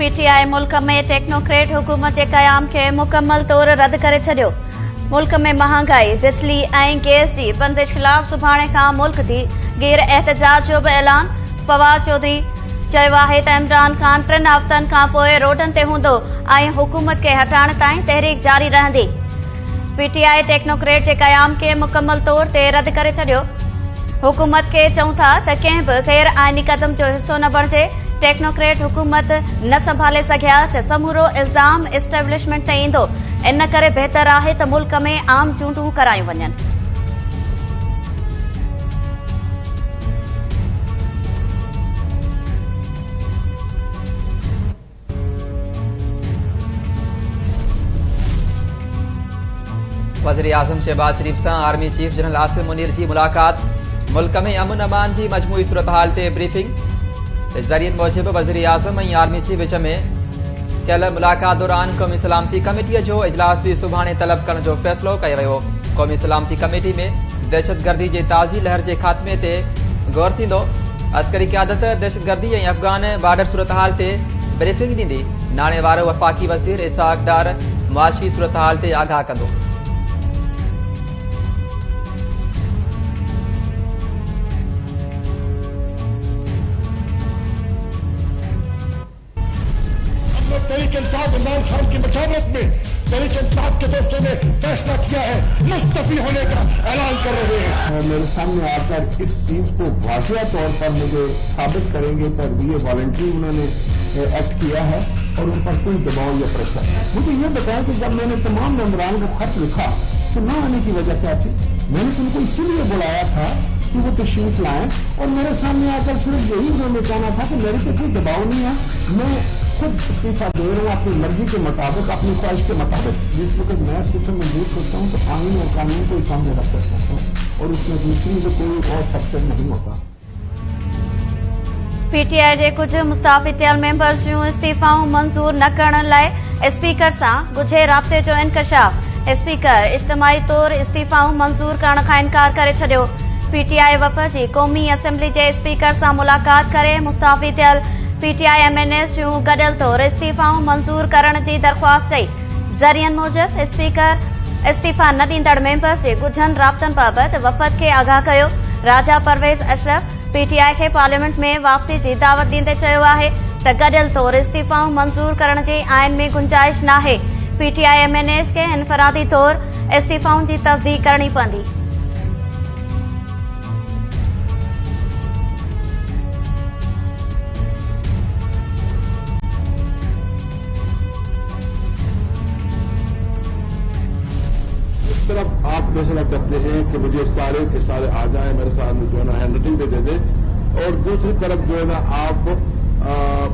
PTI मुल्क में technocrat हुकूमत के क़याम के मुकम्मल तौर रद्द करे छडियो। मुल्क में महांगाई, बिजली ऐं गैस जी बंदिश खिलाफ सुभाणे खां मुल्क जी गैर एहतजाज जो भी ऐलान। फवाद चौधरी चयो आहे त इमरान खान 3 हफ़्तनि खां पोइ रोडनि ते हूंदो ऐं हुकूमत खे हटाइण ताईं तहरीक जारी रहंदी। पीटीआई टेक्नोक्रेट के क़याम के मुकम्मल तौर ते रद्द करे छडियो। हुकूमत के चऊं था त कंहिं बि गैर आइनी कदम जो हिस्सो न बणिजे। टेक्नोक्रेट हुकूमत न संभाले सघिया त समूरो इल्ज़ाम एस्टेब्लिशमेंट ते ईंदो। इन करे बहितर आहे त मुल्क में आम चूंडूं करायूं वञनि। वज़ीर आज़म शहबाज शरीफ से army chief general Asim Munir की मुलाकात। मुल्क में अमन अमान की मजमूई सूरत हाल से ब्रीफिंग। ज़रियन मूजिब वज़ीर आज़म और आर्मी चीफ विच में कल मुलाकात दौरान कौमी सलामती कमेटी जो इजलास भी सुभाणे तलब करने जो फैसलो कयो वियो। कौमी सलामती कमेटी में दहशतगर्दी के ताज़ी लहर के खात्मे से गौर थींदो। अस्करी क़यादत दहशतगर्दी और अफगान बॉर्डर सूरत हाल से ब्रीफिंग दी। नाणे वारो वफ़ाक़ी वज़ीर इसाक डार मुआशी सूरत हाल से आगाह कंदो। तहरीक इंसाफ इमरान खान की मशावरत में तहरीक इंसाफ के दोस्तों ने फैसला किया है, मुस्तफी होने का ऐलान कर रहे हैं। मेरे सामने आकर इस चीज को वाक़िया तौर पर मुझे साबित करेंगे पर ये वॉलंटरी उन्होंने एक्ट किया है और उन पर कोई दबाव या प्रेशर। मुझे ये बताया कि जब मैंने तमाम मेंबरान को खत लिखा तो न आने की वजह क्या थी। मैंने तुमको इसीलिए बुलाया था कि वो तशरीफ लाएं और मेरे सामने आकर सिर्फ यही उन्होंने कहना था कि मेरे पे कोई दबाव नहीं है, मैं खुद इस्तीफा दे रहा हूँ अपनी मर्जी के मुताबिक, अपनी ख्वाहिश के मुताबिक। जिस वक्त मैं इस्तीफे मंजूर करता हूँ तो आईन और कानून को सामने रख सकता हूँ और उसमें दूसरी में कोई और फैक्टर नहीं होता। पीटीआई के कुछ मुस्ताफ़ी थियल मेंबर्स जूं इस्तीफ़ाऊं मंजूर न करण लाइ स्पीकर सां ॻुझे राब्ते जो इंकशाफ। स्पीकर इज्तिमाही तौर इस्तीफ़ाऊं मंजूर करण खां इनकार करे छडियो। पीटीआई वफ़द जी क़ौमी असेंबली के स्पीकर सां मुलाकात करे मुस्ताफ़ी थियल पीटीआई एमएनएस जूं गॾियल तौर इस्तीफ़ाऊं मंजूर करण की दरख़्वास्त कई। ज़रियन मूजिब स्पीकर इस्तीफ़ा न ॾींदड़ मेंबर्स के ॻुझनि राब्तनि बाबति वफ़द के आगाह कयो। राजा परवेज़ अशरफ पीटीआई के पार्लियामेंट में वापसी की दावत ॾींदे चयो आहे त गॾियल तौर इस्तीफ़ाऊं मंजूर करण जी आइन में गुंजाइश नाहे। पीटीआई एमएनएस के इनफरादी तौर इस्तीफ़ाऊं की तस्दीक करनी पवंदी। तरफ आप फैसला करते हैं कि मुझे सारे के सारे आ जाए, मेरे साथ जो है ना हैंड राइटिंग पे दे दे और दूसरी तरफ जो है ना आप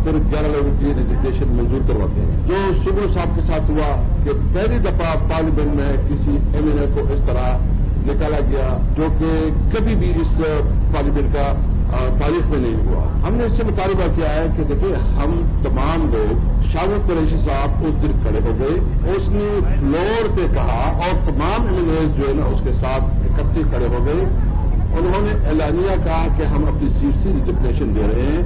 फिर 11 लोगों की रिजिग्नेशन मंजूर करवाते हैं। जो सुबह साहब के साथ हुआ कि पहली दफा पार्लियामेंट में किसी एमएनए को इस तरह निकाला गया जो कि कभी भी इस पार्लियामेंट का तारीख में नहीं हुआ। हमने इससे मुतालबा किया है कि देखिए हम तमाम लोग शाहरुख कुरैशी साहब उस दिन खड़े हो गए, उसने फ्लोर पे कहा और तमाम एमएनएस जो है ना उसके साथ इकट्ठे खड़े हो गए। उन्होंने एलानिया कहा कि हम अपनी सीट से रिजिग्नेशन दे रहे हैं,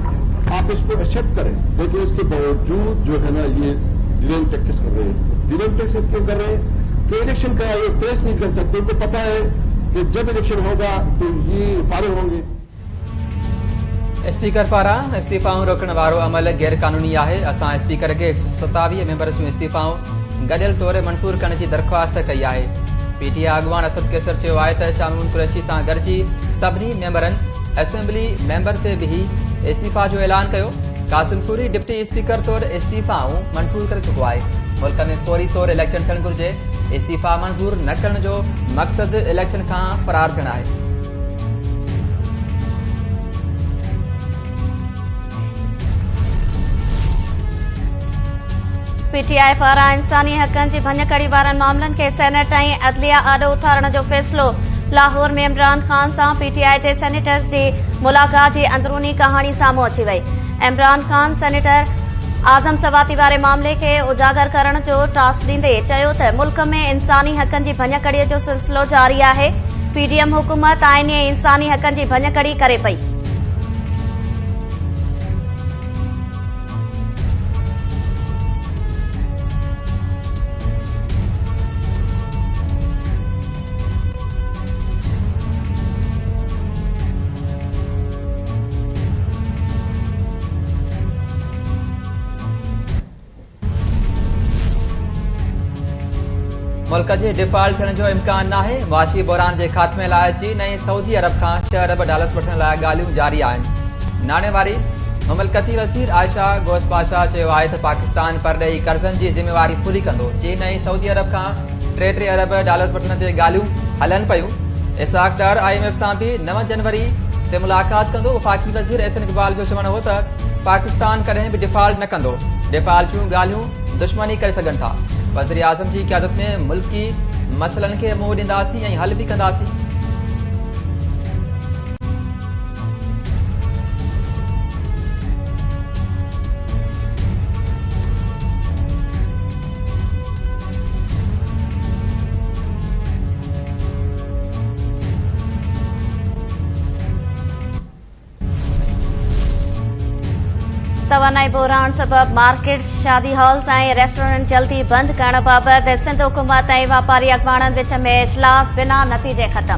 आप इसको एक्सेप्ट करें। लेकिन इसके बावजूद जो है ना ये डिलेइंग टैक्टिक्स कर रहे हैं। डिलेइंग टैक्टिक्स क्यों कर रहे हैं कि इलेक्शन का ये ट्रेस नहीं कर सकते। उनको पता है कि जब इलेक्शन होगा तो ये फारिग होंगे। स्पीकर पारा इस्तीफ़ाऊं रोकण वारो अमल गैर कानूनी है। असां स्पीकर के 127 मेंबर्स जूं इस्तीफ़ाऊं गॾियल तौर मंजूर करण की दरख़्वास्त कई है। पीटीआई अगवान असद कैसर चयो आहे त शाहरुख कुरैशी सां गॾिजी सभिनी मेंबरनि असेंबली मेंबर ते भी इस्तीफ़ा जो ऐलान कयो। कासिम सूरी डिप्टी स्पीकर तौर इस्तीफ़ाऊं मंजूर करे चुको है। मुल्क में फौरी तौर इलेक्शन थियण घुरिजे। इस्तीफ़ा मंजूर न करण जो मक़सद इलेक्शन खां फरार थियण आहे। पीटीआई पारा इंसानी हकनि जी भञकड़ी वारनि मामलनि के सेनेट ऐं अदलिया आॾो उथारण जो फैसलो। लाहौर में इमरान खान सां पीटीआई के सेनेटर्स की मुलाकात की अंदरूनी कहानी साम्हूं अची वई। इमरान खान सेनेटर आज़म सवाती वारे मामले के उजागर करण जो टास्क ॾींदे चयो त मुल्क में इंसानी हकनि जी भञकड़ीअ जो सिलसिलो जारी आहे। पीडीएम हुकूमत आइनी ऐं इंसानी हकनि जी भञकड़ी करे पई। मुल्क जे डिफॉल्ट थियण जो इम्कान नाहे। मुआशी बहरान जे ख़ात्मे लाइ चीन ऐं सऊदी अरब खां $6 अरब वठण लाइ ॻाल्हियूं जारी आहिनि। नाणेवारी मुमलकती वज़ीर आयशा गोस्पाशा चयो आहे त पाकिस्तान परॾेही कर्ज़नि जी ज़िम्मेवारी पूरी कंदो। चीन ऐं सऊदी अरब खां $3 अरब वठण ते ॻाल्हियूं हलनि पियूं। इसाक डार IMF सां बि 9 जनवरी ते मुलाक़ात कंदो। वफ़ाक़ी वज़ीर एहसन इक़बाल जो चवणु हो त पाकिस्तान कॾहिं बि डिफॉल्ट न कंदो। डिफॉल्ट जूं ॻाल्हियूं दुश्मनी करे सघनि था। वज़ीर आज़म जी क़यादत में मुल्की मसइलनि खे मुंहुं ॾींदासीं ऐं हल बि कंदासीं। तवानाई बहरान सबब मार्केट, शादी हॉल्स ऐं रेस्टोरेंट जल्दी बंद करण बाबत सिंध हुकूमत ऐं वापारी अॻवाननि विच में इजलास बिना नतीजे ख़त्म।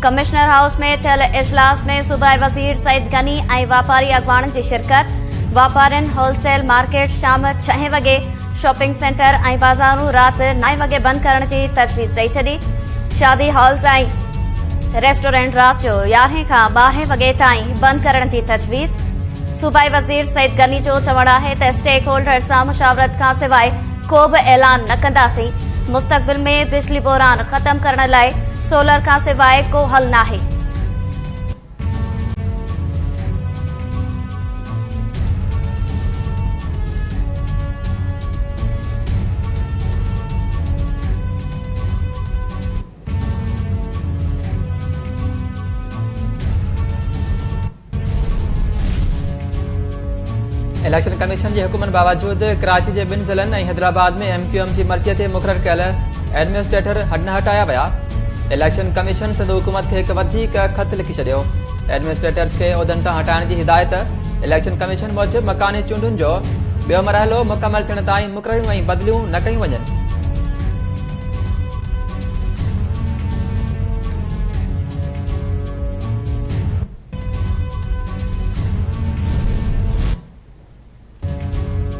कमिश्नर हाउस में थियल इजलास में सूबाई वज़ीर सईद गनी ऐं वापारी अॻवाननि जी शिरकत। वापारियुनि होलसेल मार्केट शाम 6 वॻे, शॉपिंग सेंटर ऐं बाज़ारूं राति 9 वॻे बंद करण जी तजवीज़ ॾेई छॾी। शादी हॉल्स ऐं रेस्टोरेंट राति जो 11 खां 12 वॻे ताईं बंद करण जी तजवीज़। सूबाई वज़ीर सईद गनी जो चवणु आहे त स्टेक होल्डर सां मुशावरत खां सवाइ को बि ऐलान न कंदासीं। मुस्तक़बिल में बिजली बहरान ख़त्म करण लाइ सोलर खां सवाइ को हल नाहे। इलेक्शन कमीशन जे हुकुमनि बावजूद कराची जे 2 ज़िलनि ऐं हैदराबाद में MQM जी मर्ज़ीअ ते मुक़ररु कयल एडमिनिस्ट्रेटर न हटाया विया। इलेक्शन कमीशन सिंध हुकूमत खे हिकु वधीक ख़त लिखी छॾियो। एडमिनिस्ट्रेटर्स खे उहिदनि तां हटाइण जी हिदायत। इलेक्शन कमीशन मूजिबि मकानी चूंडुनि जो ॿियो मरहलो मुकमल थियण ताईं मुक़ररियूं ऐं बदिलियूं न कयूं वञनि।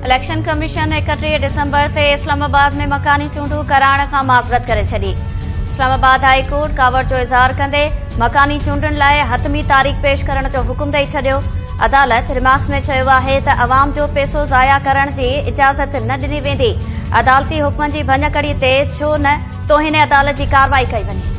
इलेक्शन कमीशन 31 डिसंबर ते इस्लामाबाद में मकानी चूंडूं कराइण खां माज़रत करे छॾी। इस्लामाबाद हाई कोर्ट कावड़ जो इज़हार कंदे मकानी चूंडुनि लाइ हतमी तारीख़ पेश करण जो हुकुम ॾेई छॾियो। अदालत रिमार्क्स में चयो आहे त अवाम जो पैसो ज़ाया करण जी इजाज़त न ॾिनी वेंदी। अदालती हुकुमनि जी भञकड़ी ते छो न तोहिन अदालत जी कार्रवाई कई वञे।